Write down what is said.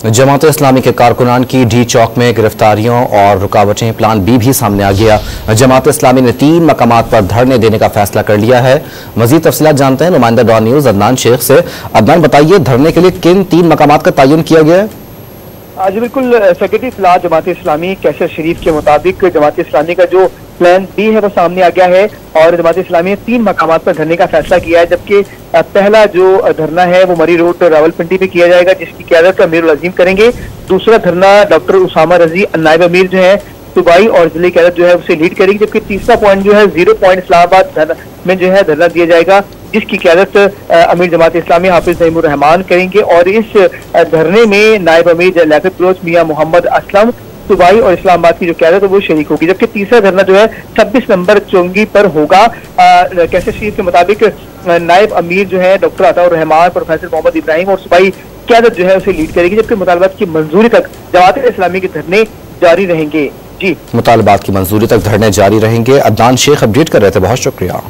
जमात इस्लामी के कारकुनान की डी चौक में गिरफ्तारियों और रुकावटें, प्लान बी भी सामने आ गया। जमात इस्लामी ने 3 मकामात पर धरने देने का फैसला कर लिया है। मजीद तफसीलात जानते हैं नुमाइंदा डॉन न्यूज अदनान शेख से। अदनान, बताइए धरने के लिए किन 3 मकामात का तयन किया गया है? जी बिल्कुल, सेक्रेटरी इत्तलात जमात इस्लामी कैसर शरीफ के मुताबिक जमात इस्लामी का जो प्लान बी है वो सामने आ गया है और जमात इस्लामी ने 3 मकामात पर धरने का फैसला किया है। जबकि पहला जो धरना है वो मरी रोड रावलपिंडी पे किया जाएगा, जिसकी क़यादत अमीरुल अज़ीम करेंगे। दूसरा धरना डॉक्टर उसामा रजी नायब अमीर जो है सूबाई और जिले क़यादत जो है उसे लीड करेगी। जबकि तीसरा पॉइंट जो है 0 पॉइंट इस्लामाबाद में जो है धरना दिया जाएगा, जिसकी क़यादत अमीर जमात इस्लामी हाफिज नईमुर रहमान करेंगे। और इस धरने में नायब अमीर लियाकत बलोच मियां मोहम्मद असलम सूबाई और इस्लामाबाद की जो क़यादत है वो शरीक होगी। जबकि तीसरा धरना जो है 26 नंबर चौंगी पर होगा। कैसर शरीफ के मुताबिक नायब अमीर जो है डॉक्टर अताउर रहमान, प्रोफेसर मोहम्मद इब्राहिम और सूबाई क़यादत जो है उसे लीड करेगी। जबकि मुतालबात की मंजूरी तक जमात इस्लामी के धरने जारी रहेंगे। जी, मुतालबात की मंजूरी तक धरने जारी रहेंगे। अदनान शेख अपडेट कर रहे थे, बहुत शुक्रिया।